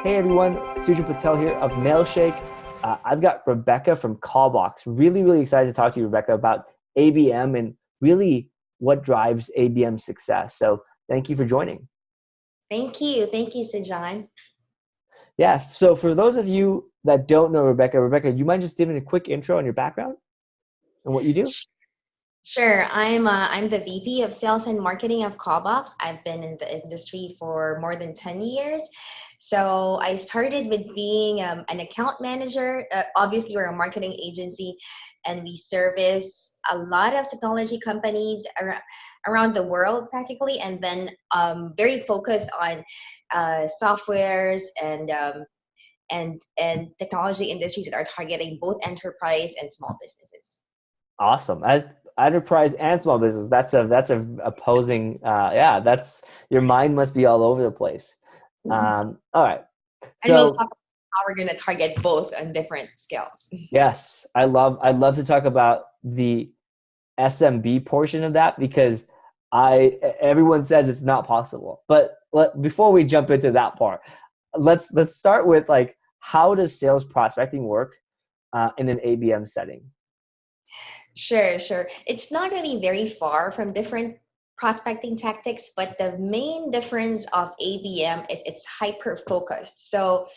Hey everyone, Sujit Patel here of Mailshake. I've got Rebecca from Callbox. Really excited to talk to you, Rebecca, about ABM and really what drives ABM success. So thank you for joining. Thank you. Thank you, Sajan. Yeah, so for those of you that don't know Rebecca, you mind just giving a quick intro on your background and what you do? Sure. I'm the VP of Sales and Marketing of Callbox. I've been in the industry for more than 10 years. So I started with being an account manager. Obviously, we're a marketing agency, and we service a lot of technology companies around the world, practically, and then very focused on softwares and technology industries that are targeting both enterprise and small businesses. Awesome. As enterprise and small business, that's a opposing. That's your mind must be all over the place. All right. And we'll So talk about how we're going to target both on different scales. yes, I'd love to talk about the SMB portion of that because everyone says it's not possible. But before we jump into that part, let's start with like how does sales prospecting work in an ABM setting? Sure. It's not really very far from different prospecting tactics, but the main difference of ABM is it's hyper focused. So,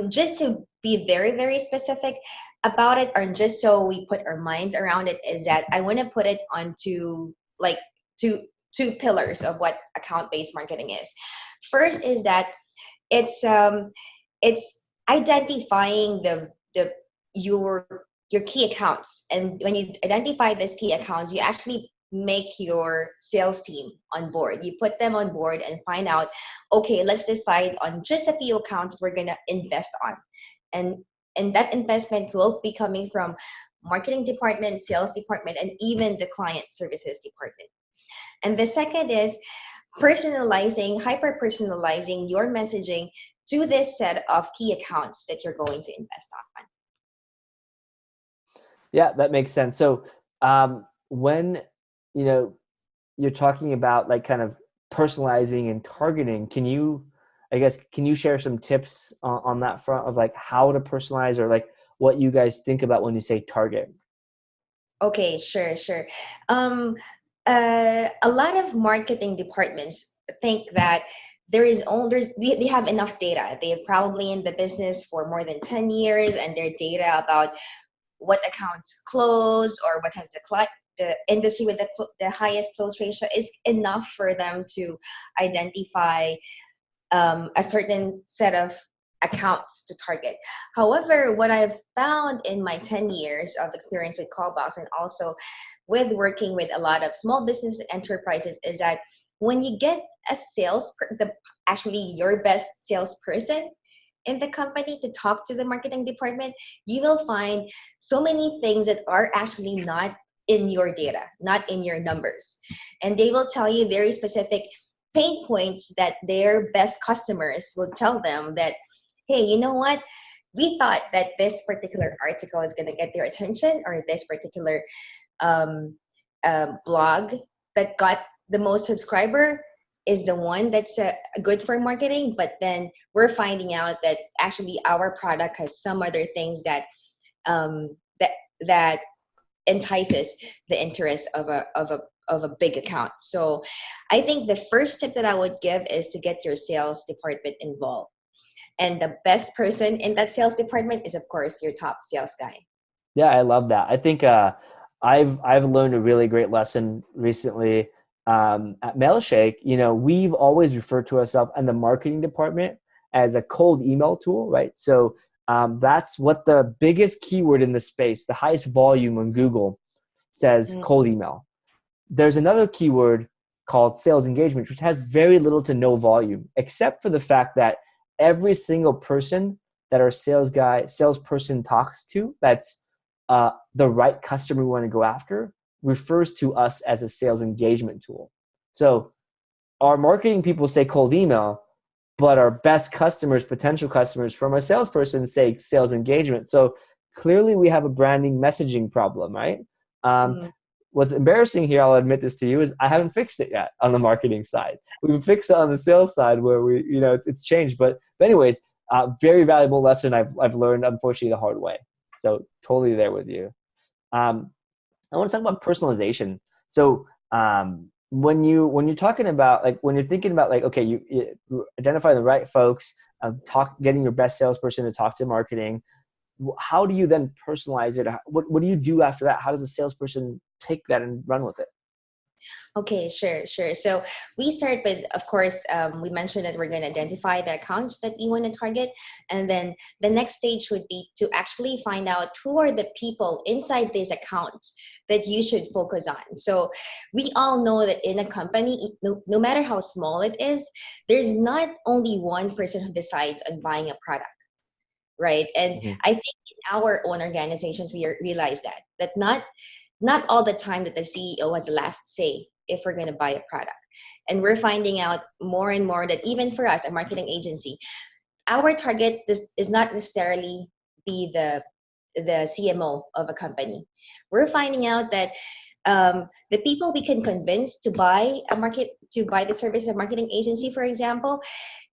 just to be very specific about it, or just so we put our minds around it, is that I want to put it onto like two pillars of what account based marketing is. First is that it's um, it's identifying the your your key accounts, and when you identify these key accounts, you actually make your sales team on board. You put them on board and find out, okay, let's decide on just a few accounts we're going to invest on, and that investment will be coming from marketing department, sales department, and even the client services department. And the second is personalizing, hyper personalizing your messaging to this set of key accounts that you're going to invest on. Yeah, that makes sense. So when you're talking about like kind of personalizing and targeting, can you share some tips on that front of like how to personalize or like what you guys think about when you say target? Okay, sure. Um, a lot of marketing departments think that they have enough data. They're probably in the business for more than 10 years, and their data about what accounts close or what has the industry with the highest close ratio is enough for them to identify a certain set of accounts to target. However, what I've found in my 10 years of experience with Callbox and also with working with a lot of small business enterprises is that when you get a actually your best salesperson in the company to talk to the marketing department, you will find so many things that are actually not in your data, not in your numbers. And they will tell you very specific pain points that their best customers will tell them that, hey, you know what? We thought that this particular article is going to get their attention, or this particular um, blog that got the most subscriber is the one that's good for marketing. But then we're finding out that actually our product has some other things that um, that that entices the interest of a big account. So I think the first tip that I would give is to get your sales department involved. And the best person in that sales department is, of course, your top sales guy. Yeah, I love that. I think I've learned a really great lesson recently at Mailshake. We've always referred to ourselves in the marketing department as a cold email tool, right? So that's what the biggest keyword in the space, the highest volume on Google says cold email. There's another keyword called sales engagement, which has very little to no volume, except for the fact that every single person that our salesperson talks to, that's the right customer we want to go after, refers to us as a sales engagement tool. So our marketing people say cold email, but our best customers, potential customers from our salesperson say sales engagement. So clearly we have a branding messaging problem, right? Mm-hmm. What's embarrassing here, I'll admit this to you, is I haven't fixed it yet on the marketing side. We've fixed it on the sales side where it's changed. But anyways, Very valuable lesson I've learned, unfortunately, the hard way. So totally there with you. Um, I want to talk about personalization. So when you're talking about, like, when you're thinking about, like, okay, you identify the right folks, getting your best salesperson to talk to marketing. How do you then personalize it? What do you do after that? How does a salesperson take that and run with it? Okay, sure, sure. So we start with, of course, we mentioned that we're going to identify the accounts that we want to target. And then the next stage would be to actually find out who are the people inside these accounts that you should focus on. So we all know that in a company, no matter how small it is, there's not only one person who decides on buying a product, right? And Mm-hmm. I think in our own organizations, we realize that not all the time that the CEO has the last say if we're going to buy a product. And we're finding out more and more that even for us, a marketing agency, our target is not necessarily be the CMO of a company. We're finding out that the people we can convince to buy the service of marketing agency, for example,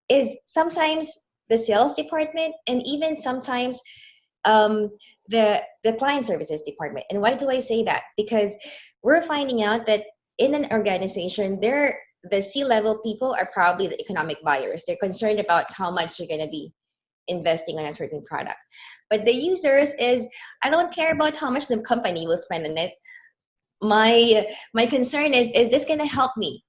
is sometimes the sales department and even sometimes um, the client services department. And why do I say that? Because we're finding out that in an organization, the C-level people are probably the economic buyers. They're concerned about how much they're going to be investing on a certain product. But the users is, I don't care about how much the company will spend on it. My concern is this going to help me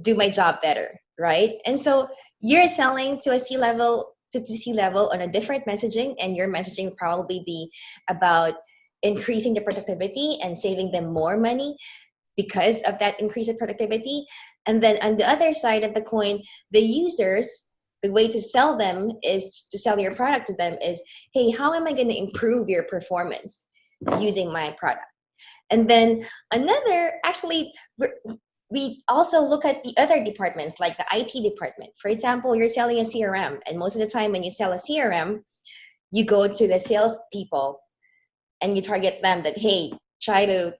do my job better, right? And so you're selling to a C-level to C-level on a different messaging, and your messaging will probably be about increasing the productivity and saving them more money because of that increase in productivity. And then on the other side of the coin, the users, the way to sell them is to sell your product to them is, hey, how am I going to improve your performance using my product? And then actually, we also look at the other departments like the IT department. For example, you're selling a CRM, and most of the time when you sell a CRM, you go to the sales people and you target them that, hey, try to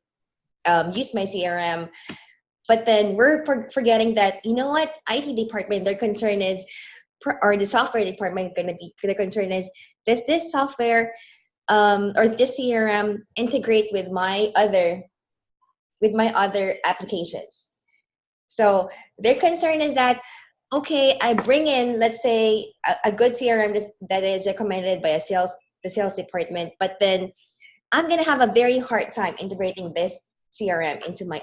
use my CRM. But then we're forgetting that, you know what, IT department, their concern is, or the software department going to be, their concern is, does this software or this CRM integrate with my other applications? So their concern is that, okay, I bring in, let's say, a good CRM that is recommended by the sales department, but then I'm gonna have a very hard time integrating this CRM into my.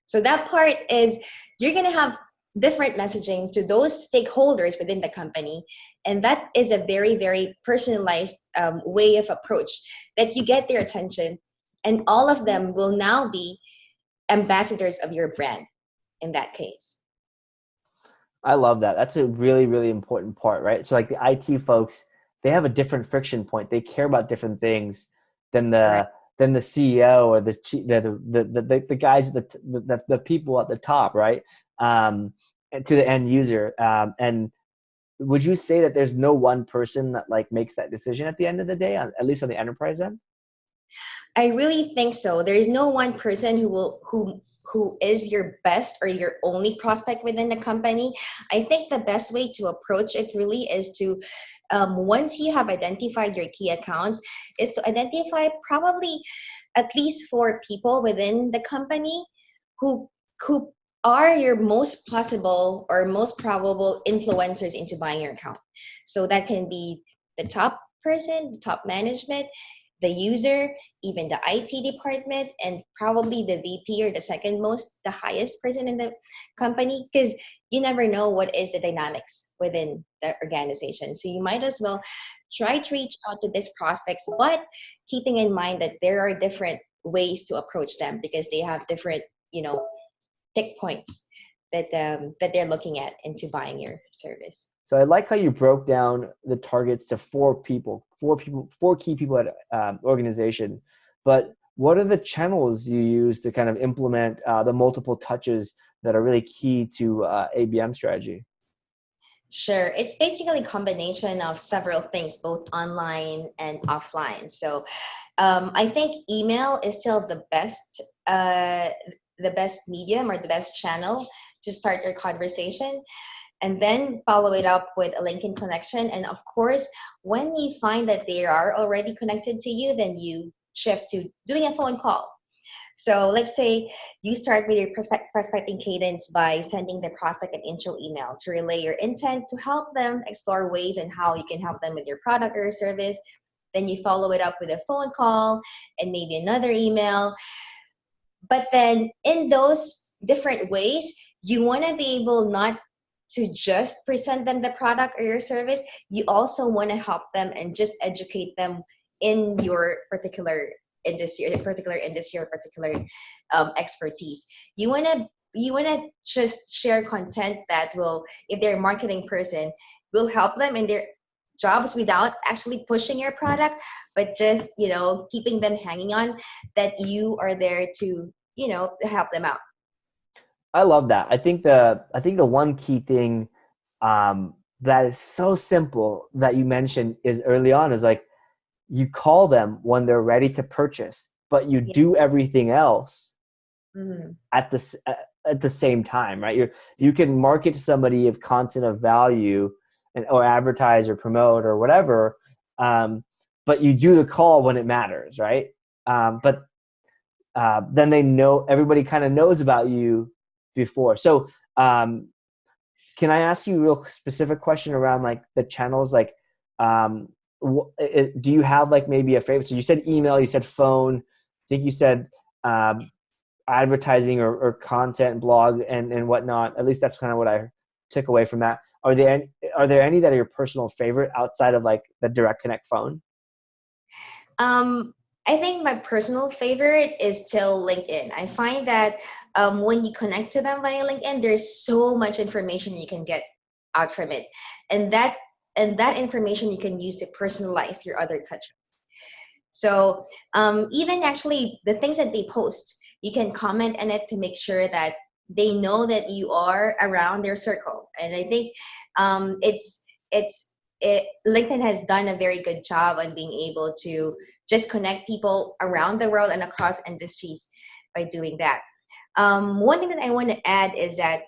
So that part is, you're gonna have different messaging to those stakeholders within the company, and that is a very very personalized way of approach that you get their attention, and all of them will now be ambassadors of your brand in that case. I love that. That's a really, really important part, right? So like the IT folks, they have a different friction point. They care about different things than Correct. the CEO or the guys at the people at the top, right? And to the end user. And would you say that there's no one person that like makes that decision at the end of the day, at least on the enterprise end? I really think so. There is no one person who is your best or your only prospect within the company. I think the best way to approach it really is to, once you have identified your key accounts, is to identify probably at least 4 people within the company who who are your most possible or most probable influencers into buying your account. So that can be the top person, the top management, the user, even the IT department, and probably the VP or the second most, the highest person in the company, because you never know what is the dynamics within the organization. So you might as well try to reach out to these prospects, but keeping in mind that there are different ways to approach them because they have different, tick points that they're looking at into buying your service. So I like how you broke down the targets to 4 people, 4 people, 4 key people at organization. But what are the channels you use to kind of implement the multiple touches that are really key to ABM strategy? Sure. It's basically a combination of several things, both online and offline. So I think email is still the best medium or the best channel to start your conversation. and then follow it up with a LinkedIn connection. And of course, when you find that they are already connected to you, then you shift to doing a phone call. So let's say you start with your prospecting cadence by sending the prospect an intro email to relay your intent to help them explore ways and how you can help them with your product or service. Then you follow it up with a phone call and maybe another email. But then in those different ways, you want to be able not to just present them the product or your service. You also want to help them and just educate them in your particular industry or particular expertise. You want to just share content that will, if they're a marketing person, will help them in their jobs without actually pushing your product, but just keeping them hanging on, that you are there to help them out. I love that. I think the one key thing that is so simple that you mentioned is early on is like you call them when they're ready to purchase, but you Yeah. do everything else Mhm. at the same time, right? You can market to somebody of content of value and or advertise or promote or whatever, but you do the call when it matters, right? But then they know everybody kind of knows about you before. So can I ask you a real specific question around like the channels? Like, do you have like maybe a favorite? So you said email, you said phone, I think you said um, advertising or content, blog, and whatnot. At least that's kind of what I took away from that. Are there any that are your personal favorite outside of like the direct connect phone? Um, I think my personal favorite is still LinkedIn. I find that when you connect to them via LinkedIn, there's so much information you can get out from it, and that information you can use to personalize your other touch. So even actually the things that they post, you can comment on it to make sure that they know that you are around their circle. And I think it's LinkedIn has done a very good job on being able to just connect people around the world and across industries by doing that. One thing that I want to add is that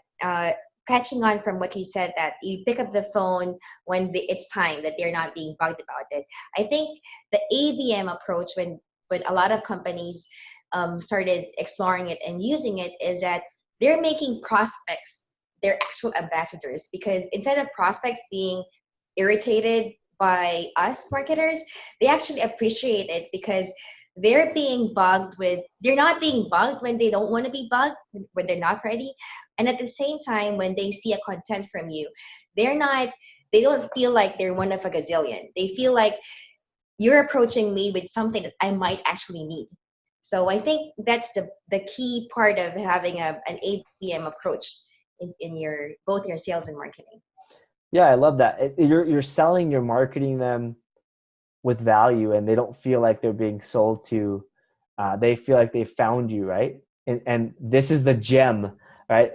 catching on from what he said, that you pick up the phone when it's time, that they're not being bugged about it. I think the ABM approach, when a lot of companies started exploring it and using it, is that they're making prospects their actual ambassadors, because instead of prospects being irritated by us marketers, they actually appreciate it because they're not being bugged when they don't want to be bugged, when they're not ready. And at the same time, when they see a content from you, they're not they don't feel like they're one of a gazillion. They feel like you're approaching me with something that I might actually need. So I think that's the key part of having an ABM approach in your both your sales and marketing. Yeah, I love that. You're selling, you're marketing them with value, and they don't feel like they're being sold to. They feel like they found you, right? And this is the gem, right?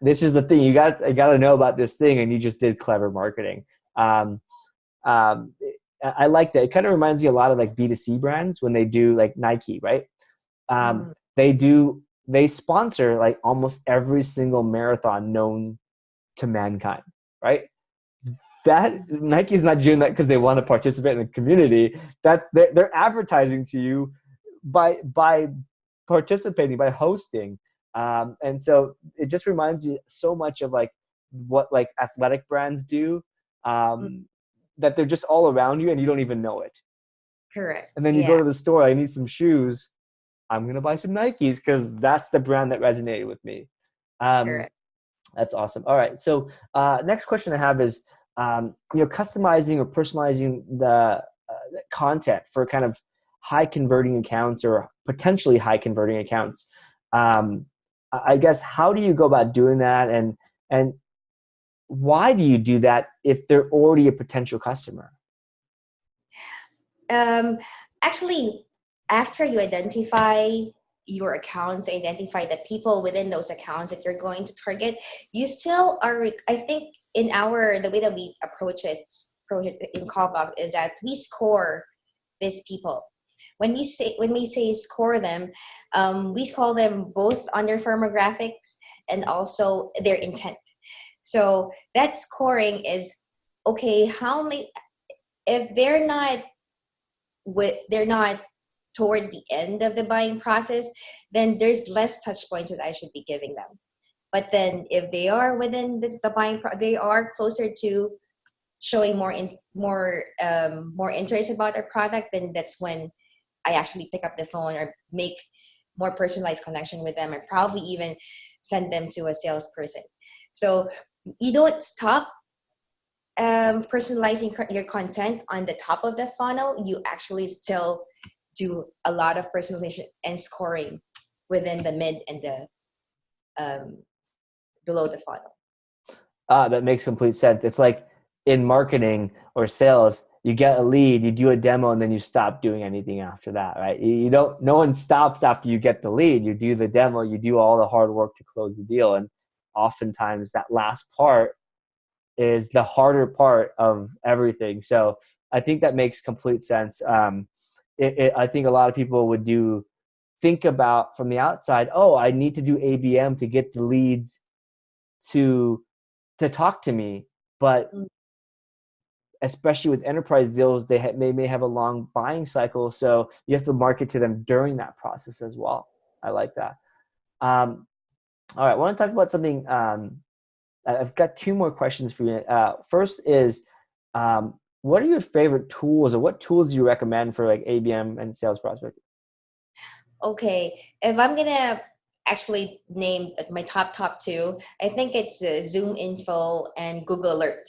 This is the thing you got to know about this thing, and you just did clever marketing. Um, um, I like that. It kind of reminds me a lot of like B2C brands when they do like Nike, right? Mm, They sponsor like almost every single marathon known to mankind, right? That Nike's not doing that because they want to participate in the community. That's they're advertising to you by participating, by hosting. And so it just reminds me so much of like what like athletic brands do, mm, um, that they're just all around you and you don't even know it. correct. And then you go Yeah, to the store, I need some shoes, I'm gonna buy some Nikes because that's the brand that resonated with me. Um, correct. that's awesome. All right. So next question I have is, customizing or personalizing the content for kind of high converting accounts or potentially high converting accounts. I guess how do you go about doing that, and why do you do that if they're already a potential customer? Um, Actually, after you identify your accounts, identify the people within those accounts that you're going to target, you still are. I think the way that we approach it in Callbox is that we score these people. When we say score them, we score them both on their firmographics and also their intent. So that scoring is okay. How many? If they're not towards the end of the buying process, then there's less touch points that I should be giving them. But then if they are within the they are closer to showing more interest about our product, then that's when I actually pick up the phone or make more personalized connection with them, and probably even send them to a salesperson. So you don't stop personalizing your content on the top of the funnel. You actually still do a lot of personalization and scoring within the mid and the um, below the funnel. That makes complete sense. It's like in marketing or sales, you get a lead, you do a demo, and then you stop doing anything after that, right? You don't. No one stops after you get the lead. You do the demo, you do all the hard work to close the deal, and oftentimes that last part is the harder part of everything. So I think that makes complete sense. I think a lot of people would think about from the outside, oh, I need to do ABM to get the leads to talk to me. But Mm. especially with enterprise deals, they may have a long buying cycle. So you have to market to them during that process as well. I like that. All right. I want to talk about something. I've got two more questions for you. First is, what are your favorite tools, or what tools do you recommend for like ABM and sales prospecting? Okay, if I'm gonna actually name my top two, I think it's Zoom Info and Google Alert.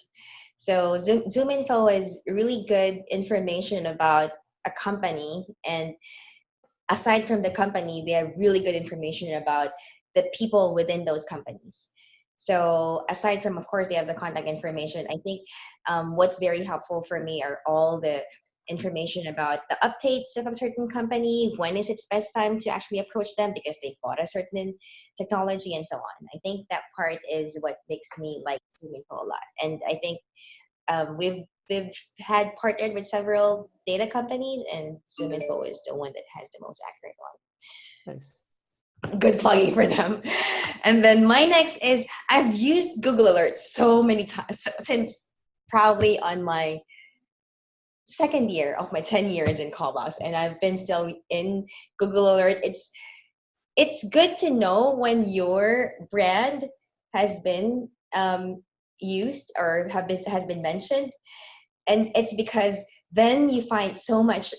So Zoom Info is really good information about a company, and aside from the company, they have really good information about the people within those companies. So aside from, of course, they have the contact information. I think what's very helpful for me are all the information about the updates of a certain company. When is its best time to actually approach them because they bought a certain technology and so on. I think that part is what makes me like Zoom Info a lot. And I think we've had partnered with several data companies, and ZoomInfo is the one that has the most accurate Nice. one. Good plugging for them. And then my next is I've used Google Alerts so many times since probably on my second year of my 10 years in Callbox, and I've been still in Google Alert. It's good to know when your brand has been used or has been mentioned, and it's because then you find so much,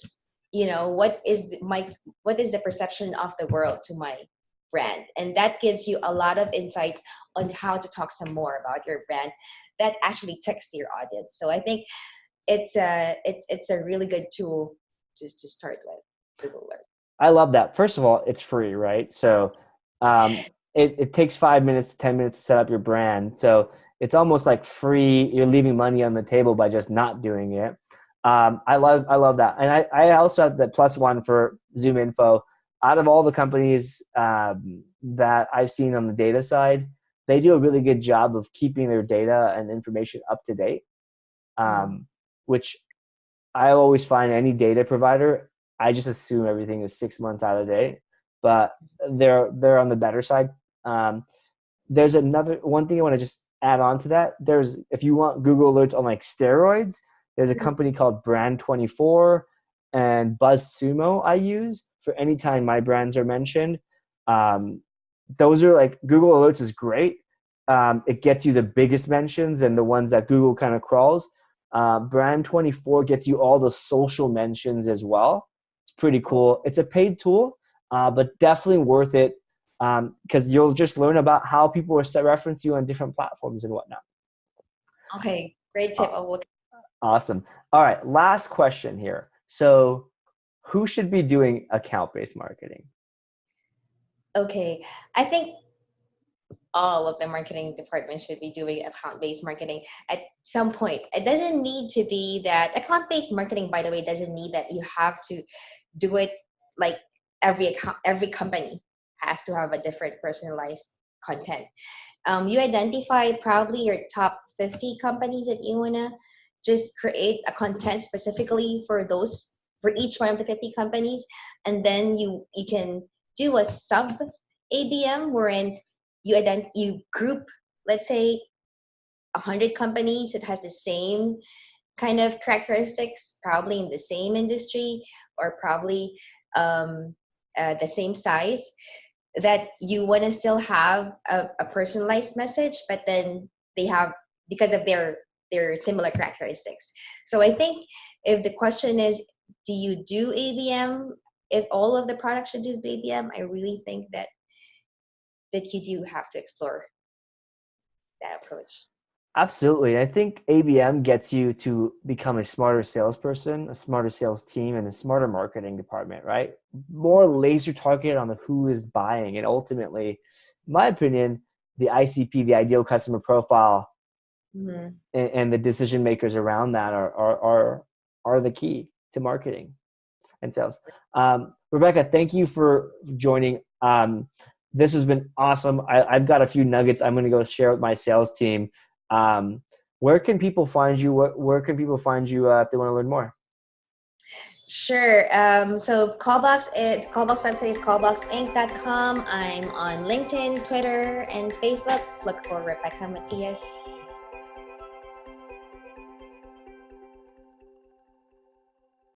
what is the perception of the world to my brand, and that gives you a lot of insights on how to talk some more about your brand that actually ticks to your audience. So I think it's a really good tool just to start with, Google Alert. I love that. First of all, it's free, right? So it takes 5 minutes, 10 minutes to set up your brand. So it's almost like free. You're leaving money on the table by just not doing it. I love that. And I also have the plus one for Zoom Info. Out of all the companies that I've seen on the data side, they do a really good job of keeping their data and information up to date, Mm. which I always find any data provider, I just assume everything is 6 months out of date, but they're on the better side. Um, there's another one thing I want to just add on to that. There's, if you want Google Alerts on like steroids, there's a company called Brand24 and BuzzSumo I use for anytime my brands are mentioned. Um, those are like, Google Alerts is great. It gets you the biggest mentions and the ones that Google kind of crawls. Brand24 gets you all the social mentions as well. It's pretty cool. It's a paid tool, but definitely worth it, because you'll just learn about how people reference you on different platforms and whatnot. Okay, great Uh, tip. I'll look. awesome. All right, last question here. So, who should be doing account-based marketing? Okay, I think all of the marketing departments should be doing account-based marketing at some point. It doesn't need to be that account-based marketing, by the way, doesn't need that you have to do it like every company has to have a different personalized content. You identify probably your top 50 companies that you wanna just create a content specifically for each one of the 50 companies, and then you can do a sub ABM wherein you group, let's say 100 companies that has the same kind of characteristics, probably in the same industry or probably um, the same size, that you want to still have a personalized message, but then they have, because of their similar characteristics. So I think if the question is, do you do ABM? If all of the products should do ABM, I really think that you do have to explore that approach. Absolutely. I think ABM gets you to become a smarter salesperson, a smarter sales team, and a smarter marketing department, right? More laser targeted on the who is buying. And ultimately, in my opinion, the ICP, the ideal customer profile, Mhm. and the decision makers around that are the key to marketing and sales. Rebecca, thank you for joining. This has been awesome. I've got a few nuggets I'm going to go share with my sales team. Um, where can people find you? Where can people find you if they want to learn more? Sure. So Callbox website is callboxinc.com. I'm on LinkedIn, Twitter, and Facebook. Look for Rebecca Matias.